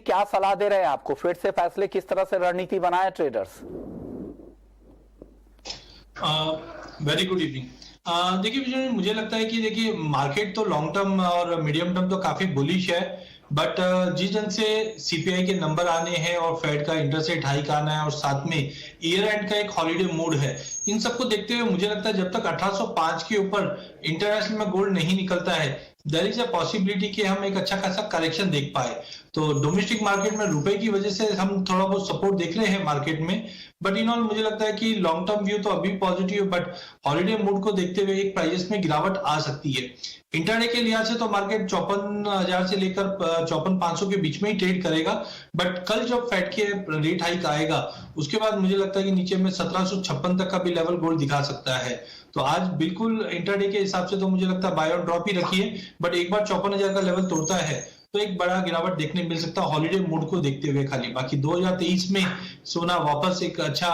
क्या सलाह दे रहे हैं आपको, फिर से फैसले किस तरह से रणनीति बनाए ट्रेडर्स? Very good evening. देखिए विजय, मुझे लगता है कि देखिए मार्केट तो लॉन्ग टर्म और मीडियम टर्म तो काफी बुलिश है, बट जिस ढंग से सीपीआई के नंबर आने हैं और फेड का इंटरेस्ट रेट हाइक आना है और साथ में ईयर एंड का एक हॉलीडे मूड है, इन सबको देखते हुए मुझे लगता है जब तक 1805 के ऊपर इंटरनेशनल में गोल्ड नहीं निकलता है, देयर इज अ पॉसिबिलिटी कि हम एक अच्छा खासा करेक्शन देख पाए। तो डोमेस्टिक मार्केट में रुपए की वजह से हम थोड़ा बहुत सपोर्ट देख रहे हैं मार्केट में, बट इन ऑल मुझे लगता है कि लॉन्ग टर्म व्यू तो अभी पॉजिटिव, बट हॉलीडे मूड को देखते हुए एक प्राइजेस में गिरावट आ सकती है। इंटरडे के लिहाज से तो मार्केट 54,000 से लेकर 54,500 के बीच में ही ट्रेड करेगा, बट कल जब फेड के रेट हाइक आएगा उसके बाद मुझे लगता है कि नीचे में 1756 तक का भी लेवल गोल्ड दिखा सकता है। तो आज बिल्कुल इंटरडे के हिसाब से तो मुझे लगता है बाय और ड्रॉप ही रखिए, बट एक बार 54,000 का लेवल तोड़ता है तो एक बड़ा गिरावट देखने मिल सकता है हॉलीडे मूड को देखते हुए। खाली बाकी 2023 में सोना वापस एक अच्छा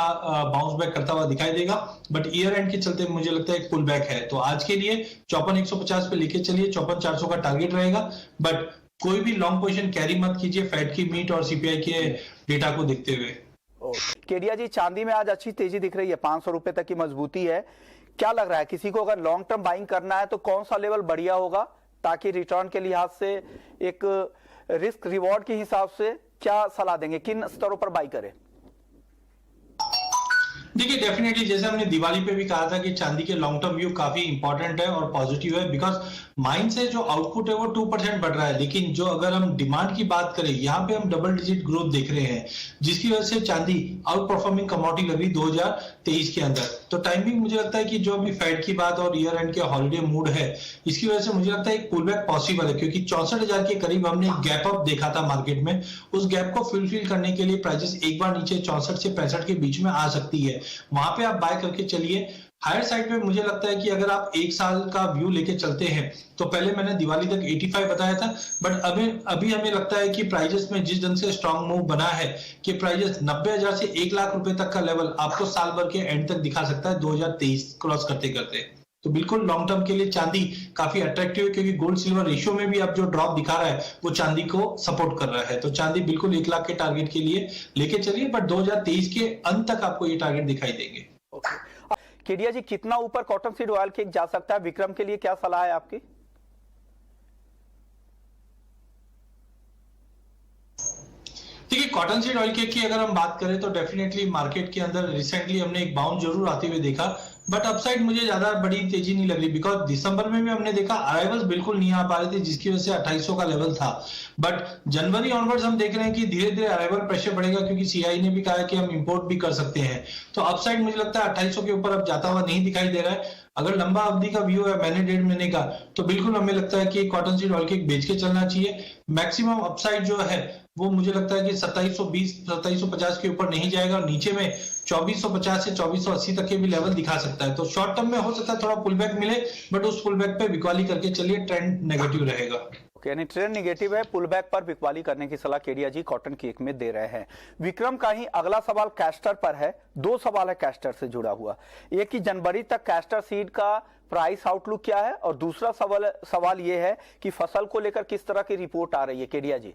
बाउंस बैक करता हुआ दिखाई देगा, बट ईयर एंड के चलते मुझे लगता है एक पुल बैक है। तो आज के लिए 54,150 पे लेके चलिए, 54,400 का टारगेट रहेगा, बट कोई भी लॉन्ग पोजीशन कैरी मत कीजिए फेड की मीट और सीपीआई के डेटा को देखते हुए। केडिया जी, चांदी में आज अच्छी तेजी दिख रही है, 500 रुपए तक की मजबूती है। क्या लग रहा है किसी को अगर लॉन्ग टर्म बाइंग करना है तो कौन सा लेवल बढ़िया होगा, ताकि रिटर्न के लिहाज से एक रिस्क रिवॉर्ड के हिसाब से क्या सलाह देंगे, किन स्तरों पर बाई करें? देखिए डेफिनेटली जैसे हमने दिवाली पे भी कहा था कि चांदी के लॉन्ग टर्म व्यू काफी इंपॉर्टेंट है और पॉजिटिव है, बिकॉज माइन से जो आउटपुट है वो 2% बढ़ रहा है, लेकिन जो अगर हम डिमांड की बात करें यहाँ पे हम डबल डिजिट ग्रोथ देख रहे हैं, जिसकी वजह से चांदी आउट परफॉर्मिंग कमोडिटी लग रही 2023 के अंदर। तो टाइमिंग मुझे लगता है कि जो अभी फेड की बात और ईयर एंड के हॉलीडे मूड है, इसकी वजह से मुझे लगता है एक पुल बैक पॉसिबल है, क्योंकि 64,000 के करीब हमने गैप अप देखा था मार्केट में। उस गैप को फुलफिल करने के लिए प्राइसेस एक बार नीचे 64 से 65 के बीच में आ सकती है, वहां पे आप बाय करके चलिए। हायर साइड पे मुझे लगता है कि अगर आप एक साल का व्यू लेके चलते हैं तो पहले मैंने दिवाली तक 85 बताया था, बट अभी हमें लगता है कि प्राइजेस में जिस ढंग से स्ट्रॉन्ग मूव बना है कि प्राइजेस 90,000 से 1 लाख रुपए तक का लेवल आपको साल भर के एंड तक दिखा सकता है 2023 क्रॉस करते करते। तो बिल्कुल लॉन्ग टर्म के लिए चांदी काफी अट्रैक्टिव है, क्योंकि गोल्ड सिल्वर रेशियो में भी अब जो ड्रॉप दिखा रहा है वो चांदी को सपोर्ट कर रहा है। तो चांदी बिल्कुल 1 लाख के टारगेट के लिए लेके चलिए, बट 2023 के अंत तक आपको ये टारगेट दिखाई देंगे। केडिया जी, कितना ऊपर कॉटन सीड ऑयल केक जा सकता है? विक्रम के लिए क्या सलाह है आपकी? देखिए कॉटन सीड ऑयल केक की अगर हम बात करें तो डेफिनेटली मार्केट के अंदर रिसेंटली हमने एक बाउंस जरूर आते हुए देखा, बट अपसाइड मुझे ज्यादा बड़ी तेजी नहीं लग रही, बिकॉज दिसंबर में भी हमने देखा अराइवल्स बिल्कुल नहीं आ पा रहे थे, जिसकी वजह से 2800 का लेवल था। बट जनवरी ऑनवर्ड्स हम देख रहे हैं कि धीरे धीरे अराइवल प्रेशर बढ़ेगा, क्योंकि सीआई ने भी कहा है कि हम इंपोर्ट भी कर सकते हैं। तो अपसाइड मुझे लगता है 2800 के ऊपर अब जाता हुआ नहीं दिखाई दे रहा है। अगर लंबा अवधि का व्यू है महीने 1.5 महीने का, तो बिल्कुल हमें लगता है कि कॉटन सीड ऑयल केक बेच के चलना चाहिए। मैक्सिमम अपसाइड जो है वो मुझे लगता है कि 2720 2750 के ऊपर नहीं जाएगा, और नीचे में 2450 से 2480 तक के भी लेवल दिखा सकता है। तो शॉर्ट टर्म में हो सकता है थोड़ा पुल बैक मिले, बट उस पुल बैक पे बिकवाली करके चलिए, ट्रेंड नेगेटिव रहेगा। यानी ट्रेंड नेगेटिव है, पुल बैक पर बिकवाली करने की सलाह केडिया जी कॉटन केक में दे रहे हैं। विक्रम का ही अगला सवाल कैस्टर पर है। 2 सवाल है कैस्टर से जुड़ा हुआ। एक कि जनवरी तक कैस्टर सीड का प्राइस आउटलुक क्या है, और दूसरा सवाल ये है कि फसल को लेकर किस तरह की रिपोर्ट आ रही है। केडिया जी,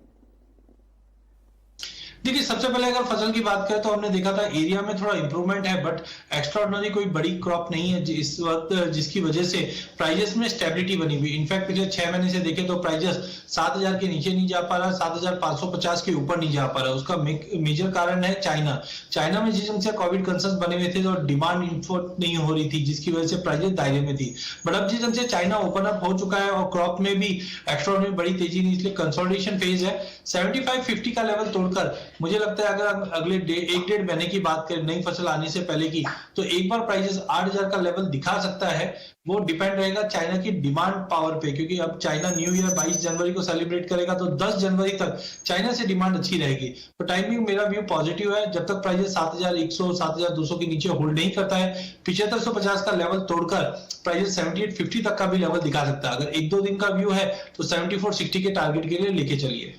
देखिए सबसे पहले अगर फसल की बात करें तो हमने देखा था एरिया में थोड़ा इंप्रूवमेंट है, बट एक्स्ट्राऑर्डिनरी कोई बड़ी क्रॉप नहीं है इस वक्त, जिसकी वजह से प्राइजेस में स्टेबिलिटी बनी हुई। इनफैक्ट पिछले 6 महीने से देखें तो प्राइजेस 7,000 के नीचे नहीं जा पा रहा, 7,550 के ऊपर नहीं जा पा रहा। उसका मेजर कारण है चाइना में जिस ढंग से कोविड कंसर्न बने हुए थे तो डिमांड इंपोर्ट नहीं हो रही थी, जिसकी वजह से प्राइजेस दायरे में थी। बट अब जिस ढंग से चाइना ओपन अप हो चुका है और क्रॉप में भी एक्स्ट्राऑर्डिनरी बड़ी तेजी नहीं, इसलिए कंसोलिडेशन फेज है। 75-50 का लेवल तोड़कर मुझे लगता है अगर हम अगले 1-1.5 महीने की बात करें नई फसल आने से पहले की, तो एक बार प्राइसेस 8,000 का लेवल दिखा सकता है। वो डिपेंड रहेगा चाइना की डिमांड पावर पे, क्योंकि अब चाइना न्यू ईयर 22 जनवरी को सेलिब्रेट करेगा, तो 10 जनवरी तक चाइना से डिमांड अच्छी रहेगी। तो टाइमिंग मेरा व्यू पॉजिटिव है, जब तक प्राइसेस 7,100 7,200 के नीचे होल्ड नहीं करता है। 7550 का लेवल तोड़कर प्राइसेस 7850 तक का भी लेवल दिखा सकता है। अगर 1-2 दिन का व्यू है तो 7460 के टारगेट के लिए लेके चलिए।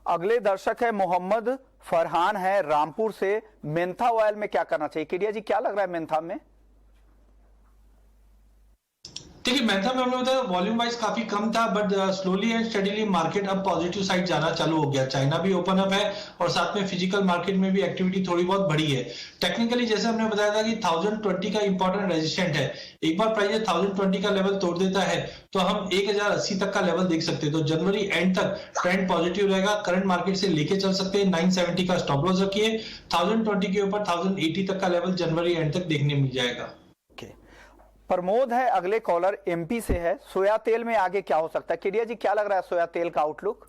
अगले दर्शक है मोहम्मद फरहान है रामपुर से। मेंथा ऑयल में क्या करना चाहिए? केडिया जी, क्या लग रहा है मेंथा में? देखिए मेंथा में हमने बताया वॉल्यूम वाइज काफी कम था, but slowly and steadily market अब पॉजिटिव साइड जाना चालू हो गया। चाइना भी ओपन अप है और साथ में फिजिकल मार्केट में भी एक्टिविटी थोड़ी बहुत बढ़ी है। टेक्निकली जैसे हमने बताया था कि 1020 का इंपॉर्टेंट रेजिस्टेंट है, एक बार प्राइस 1020 का लेवल तोड़ देता है तो हम 1080 तक का लेवल देख सकते हैं। तो जनवरी एंड तक ट्रेंड पॉजिटिव रहेगा, करंट मार्केट से लेके चल सकते हैं। 970 का स्टॉप लॉस रखिए, 1020 के ऊपर 1080 तक का लेवल जनवरी एंड तक देखने मिल जाएगा। प्रमोद है अगले कॉलर, एमपी से है। सोया तेल में आगे क्या हो सकता है? केडिया जी क्या लग रहा है सोया तेल का आउटलुक?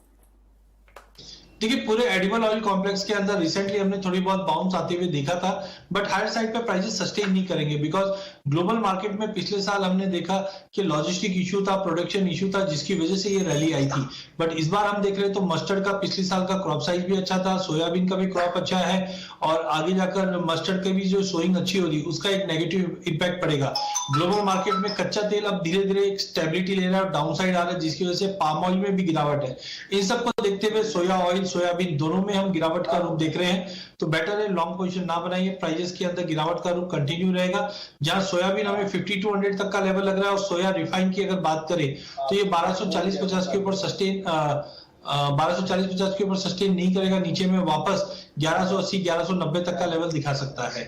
देखिए पूरे एडिबल ऑयल कॉम्प्लेक्स के अंदर रिसेंटली हमने थोड़ी बहुत बाउंस आते हुए देखा था, बट हायर साइड पे प्राइसेस सस्टेन नहीं करेंगे, बिकॉज ग्लोबल मार्केट में पिछले साल हमने देखा कि लॉजिस्टिक इशू था, प्रोडक्शन इशू था, जिसकी वजह से ये रैली आई थी। बट इस बार हम देख रहे हैं तो मस्टर्ड का पिछले साल का क्रॉप साइज भी अच्छा था, सोयाबीन का भी क्रॉप अच्छा है, और आगे जाकर मस्टर्ड की भी जो सोइंग अच्छी हो रही है उसका एक नेगेटिव इंपैक्ट पड़ेगा। ग्लोबल मार्केट में कच्चा तेल अब धीरे धीरे एक स्टेबिलिटी ले रहा है, डाउन साइड आ रहा है, जिसकी वजह से पाम ऑयल में भी गिरावट है। इन सबको देखते हुए सोया ऑयल, सोयाबीन दोनों में हम गिरावट का रुख देख रहे हैं, तो बेटर है लॉन्ग पोजीशन ना बनाइए। प्राइजेस के अंदर गिरावट का रुख कंटिन्यू रहेगा। जहां सोयाबीन हमें 5200 तक का लेवल लग रहा है, और सोया रिफाइन की अगर बात करें तो ये 1240-50 के ऊपर सस्टेन 1240-50 के ऊपर सस्टेन नहीं करेगा, नीचे में वापस 1180-1190 तक का लेवल दिखा सकता है।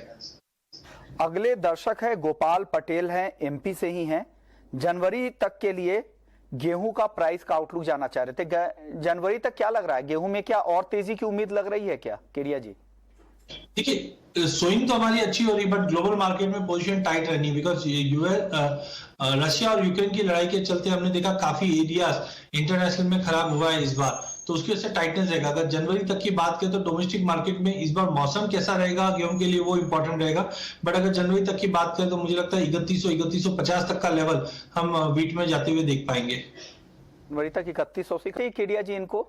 अगले दर्शक है गोपाल पटेल हैं, एमपी से ही हैं। जनवरी तक के लिए गेहूं का प्राइस का आउटलुक जानना चाह रहे थे। जनवरी तक क्या लग रहा है गेहूं में, क्या और तेजी की उम्मीद लग रही है क्या केडिया जी? देखिए सोइंग तो हमारी अच्छी हो रही है, बट ग्लोबल मार्केट में पोजीशन टाइट रहनी, बिकॉज रशिया और यूक्रेन की लड़ाई के चलते हमने देखा काफी एरियाज इंटरनेशनल में खराब हुआ है इस बार, तो उसकी वजह से टाइटनेस रहेगा। अगर जनवरी तक की बात करें तो डोमेस्टिक मार्केट में इस बार मौसम कैसा रहेगा गेहूं के लिए वो इंपॉर्टेंट रहेगा। बट अगर जनवरी तक की बात करें तो मुझे लगता है 3150 तक का लेवल हम वीट में जाते हुए देख पाएंगे। जनवरी तक 3180 केडिया जी इनको?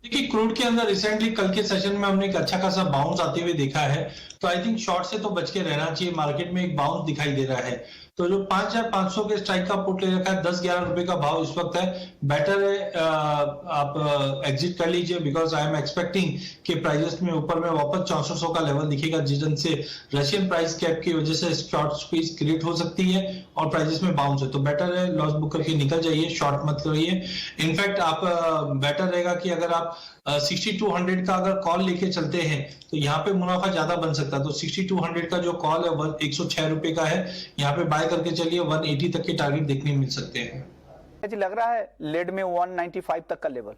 देखिए क्रूड के अंदर रिसेंटली कल के सेशन में हमने एक अच्छा खासा बाउंस आते हुए देखा है, तो आई थिंक शॉर्ट से तो बच के रहना चाहिए। मार्केट में एक बाउंस दिखाई दे रहा है, तो जो 5500 के स्ट्राइक का पुट ले रखा है, 10-11 रुपए का भाव इस वक्त है, बेटर है आप एग्जिट कर लीजिए, बिकॉज आई एम एक्सपेक्टिंग कि प्राइजेस में ऊपर में वापस 6400 का लेवल दिखेगा, जिस से रशियन प्राइस कैप की वजह से शॉर्ट स्क्वीज क्रिएट हो सकती है और प्राइजेस में बाउंस है। तो बेटर है लॉस बुक करके निकल जाइए, शॉर्ट मत करिए। इनफैक्ट आप बेटर रहेगा कि अगर आप 6200 का अगर कॉल लेके चलते हैं तो यहाँ पे मुनाफा ज्यादा बन सकता है। तो 6200 का जो कॉल है 106 रुपए का है, यहाँ पे बाय करके चलिए, 180 तक के टारगेट देखने मिल सकते हैं। जी लग रहा है लेड में 195 तक का लेवल?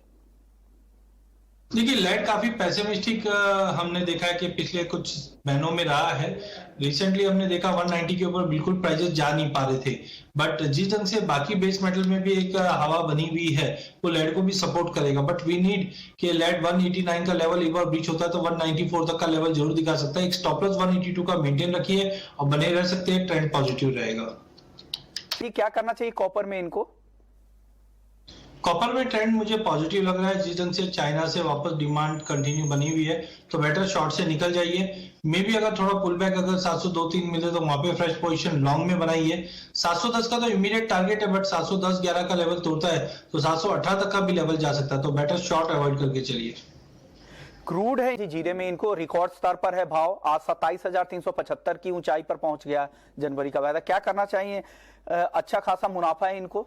देखिए लेड काफी पैसिमिस्टिक हमने देखा है कि पिछले कुछ महीनों में रहा है। रिसेंटली हमने देखा 190 के ऊपर बिल्कुल प्राइसेस जा नहीं पा रहे थे, बट जिस ढंग से बाकी बेस मेटल में भी एक हवा बनी हुई है वो लेड को भी सपोर्ट करेगा। बट वी नीड कि लेड 189 का लेवल एक बार ब्रीच होता है तो 194 तक का लेवल जरूर दिखा सकता है। एक स्टॉप लॉस 182 का मेंटेन रखिए और बने रह सकते हैं, ट्रेंड पॉजिटिव रहेगा। क्या करना चाहिए कॉपर में इनको? कॉपर में ट्रेंड मुझे पॉजिटिव लग रहा है, जिस ढंग से चाइना से वापस डिमांड कंटिन्यू बनी हुई है, तो बेटर शॉर्ट से निकल जाइए। मे भी अगर थोड़ा पुल बैक अगर 702-3 मिले तो वहां पे फ्रेश पोजीशन लॉन्ग में बनाइए। 710 का तो इमीडिएट टारगेट है, बट 710-11 का लेवल तोड़ता है तो 718 तक का भी लेवल जा सकता है, तो बेटर शॉर्ट अवॉइड करके चलिए। क्रूड है जी, जीरे में इनको रिकॉर्ड स्तर पर है भाव, आज 27,375 की ऊंचाई पर पहुंच गया जनवरी का वायदा। क्या करना चाहिए? अच्छा खासा मुनाफा है इनको?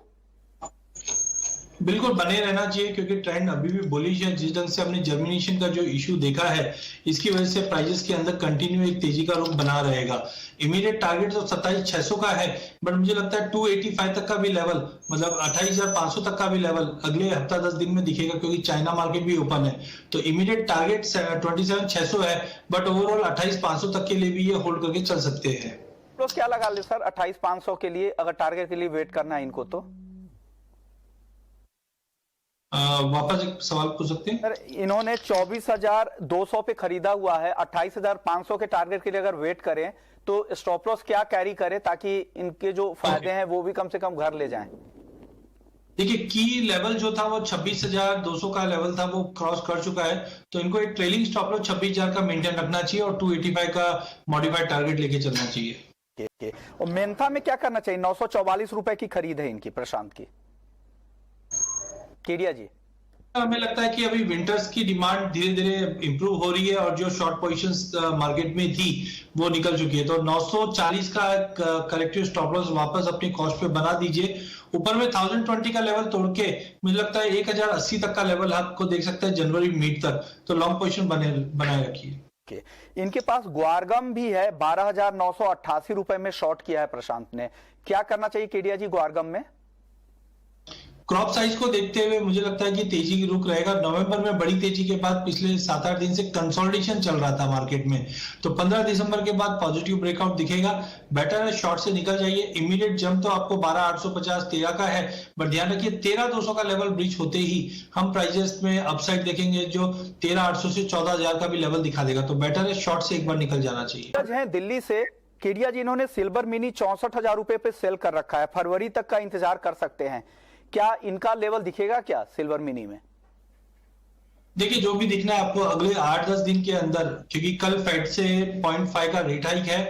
बिल्कुल बने रहना चाहिए, क्योंकि ट्रेंड अभी भी बुलिश है। जिस ढंग से हमने जर्मिनेशन का जो इशू देखा है, इसकी वजह से प्राइजेस के अंदर कंटिन्यू एक तेजी का रुख बना रहेगा। इमीडिएट टारगेट तो 27,600 का है, बट मुझे लगता है 285 तक का भी लेवल, मतलब 28,500 तक का भी लेवल अगले हफ्ता 10 दिन में दिखेगा, क्योंकि चाइना मार्केट भी ओपन है। तो इमीडिएट टारगेट 27,600 है, बट ओवरऑल 28,500 तक के लिए भी ये होल्ड करके चल सकते हैं। तो क्या लगा ले सर 28,500 के लिए, अगर टारगेट के लिए वेट करना है इनको तो? वापस एक सवाल पूछ सकते हैं? सर इन्होंने 24,200 पे खरीदा हुआ है, 28,500 के टारगेट के लिए अगर वेट करें तो स्टॉप लॉस क्या कैरी करें, ताकि इनके जो फायदे हैं वो भी कम से कम घर ले जाएं? देखिए की लेवल जो था वो 26,200 का लेवल था, वो क्रॉस कर चुका है, तो इनको एक ट्रेलिंग स्टॉप लॉस 26,000 का मेंटेन रखना चाहिए और 285 का मॉडिफाइड टारगेट लेके चलना चाहिए। और मेंथा में क्या करना चाहिए? 944 रुपए की खरीद है इनकी, प्रशांत की। केडिया जी हमें लगता है कि अभी विंटर्स की डिमांड धीरे धीरे इंप्रूव हो रही है और जो शॉर्ट पोजीशंस मार्केट में थी वो निकल चुकी है। तो 940 का करेक्टिव स्टॉप लॉस वापस अपनी कॉस्ट पे बना दीजिए। ऊपर में 1020 का लेवल तोड़ के मुझे लगता है 1080 तक का लेवल आपको देख सकते हैं जनवरी मिड तक। तो लॉन्ग पोजीशन बनाए रखिए। इनके पास ग्वारगम भी है, 12,988 रुपए में शॉर्ट किया है प्रशांत ने। क्या करना चाहिए केडिया जी ग्वारगम में? क्रॉप साइज को देखते हुए मुझे लगता है कि तेजी की रुख रहेगा। नवंबर में बड़ी तेजी के बाद पिछले 7-8 दिन से कंसोलिडेशन चल रहा था मार्केट में, तो 15 दिसंबर के बाद पॉजिटिव ब्रेकआउट दिखेगा। बेटर है शॉर्ट से निकल जाइए। इमीडिएट जंप तो आपको 12,850 13 का है, बट ध्यान रखिए 13,200 का लेवल ब्रीच होते ही हम प्राइजेस में अपसाइड देखेंगे जो 13,800 से 14,000 का भी लेवल दिखा देगा। तो बेटर है शॉर्ट से एक बार निकल जाना चाहिए। दिल्ली से केडिया जी, इन्होंने सिल्वर मिनी 64,000 रुपए पे सेल कर रखा है, फरवरी तक का इंतजार कर सकते हैं। क्या इनका लेवल दिखेगा क्या सिल्वर मिनी में? देखिए जो भी दिखना है आपको अगले 8-10 दिन के अंदर, क्योंकि कल फेड से 0.5 का रेट हाइक है,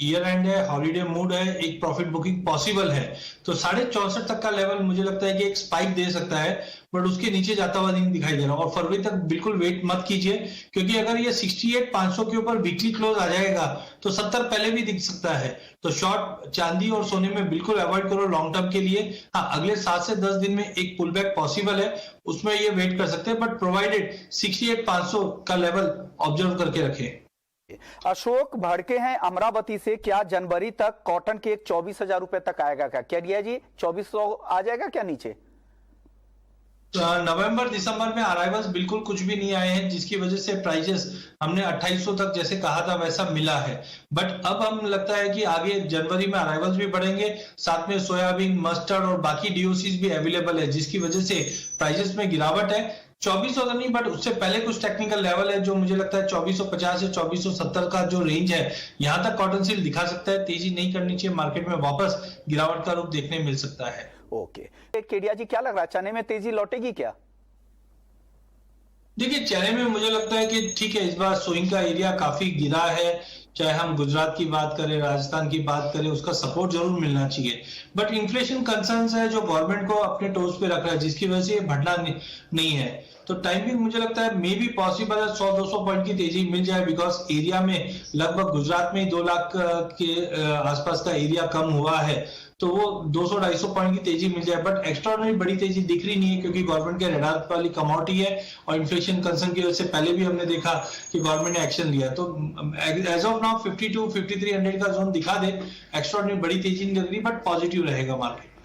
ईयर एंड है, हॉलीडे मूड है, एक प्रॉफिट बुकिंग पॉसिबल है। तो 64.5 तक का लेवल मुझे लगता है कि एक स्पाइक दे सकता है, बट उसके नीचे जाता हुआ नहीं दिखाई दे रहा। और फरवरी तक बिल्कुल वेट मत कीजिए, क्योंकि अगर ये 68,500 के ऊपर वीकली क्लोज आ जाएगा तो 70 पहले भी दिख सकता है। तो शॉर्ट चांदी और सोने में बिल्कुल अवॉइड करो लॉन्ग टर्म के लिए। हाँ, अगले 7 से 10 दिन में एक पुल बैक पॉसिबल है, उसमें ये वेट कर सकते हैं, बट प्रोवाइडेड 68,500 का लेवल ऑब्जर्व करके रखें। अशोक भड़के हैं अमरावती से, क्या जनवरी तक कॉटन केक 24,000 रुपए तक आएगा क्या? क्या दिया जी 2400 आ जाएगा क्या नीचे? नवंबर दिसंबर में अराइवल्स बिल्कुल कुछ भी नहीं आए हैं, जिसकी वजह से प्राइजेस हमने 2800 तक जैसे कहा था वैसा मिला है। बट अब हम लगता है कि आगे जनवरी में अराइवल्स भी बढ़ेंगे, साथ में सोयाबीन, मस्टर्ड और बाकी डीओसीज भी अवेलेबल है, जिसकी वजह से प्राइजेस में गिरावट है। 2400 तो नहीं, बट उससे पहले कुछ टेक्निकल लेवल है जो मुझे लगता है 2450 से 2470 का जो रेंज है, यहां तक कॉटन सील दिखा सकता है। तेजी नहीं करनी चाहिए, मार्केट में वापस गिरावट का रुख देखने मिल सकता है। ओके केडिया जी, क्या लग रहा है चने में तेजी लौटेगी क्या? देखिए चने में मुझे लगता है कि ठीक है, इस बार सोइंग का एरिया काफी गिरा है। चाहे हम गुजरात की बात करें, राजस्थान की बात करें, उसका सपोर्ट जरूर मिलना चाहिए। बट इन्फ्लेशन कंसर्न्स है जो गवर्नमेंट को अपने टोज पे रख रहा है, जिसकी वजह से ये बढ़ना नहीं है। तो टाइमिंग मुझे लगता है मे बी पॉसिबल है 100-200 पॉइंट की तेजी मिल जाए, बिकॉज एरिया में लगभग गुजरात में 2 लाख के आसपास का एरिया कम हुआ है, तो वो 200-250 पॉइंट की तेजी मिल जाए। बट एक्स्ट्राऑर्डिनरी बड़ी तेजी दिख रही नहीं है, क्योंकि गवर्नमेंट के रडार वाली कमोडिटी है और इन्फ्लेशन कंसर्न की वजह से पहले भी हमने देखा कि गवर्नमेंट ने एक्शन लिया। तो एज ऑफ नाउ 52-5300 का जोन दिखा दे, एक्स्ट्राऑर्डिनरी बड़ी तेजी नहीं लग रही, बट पॉजिटिव रहेगा मार्केट।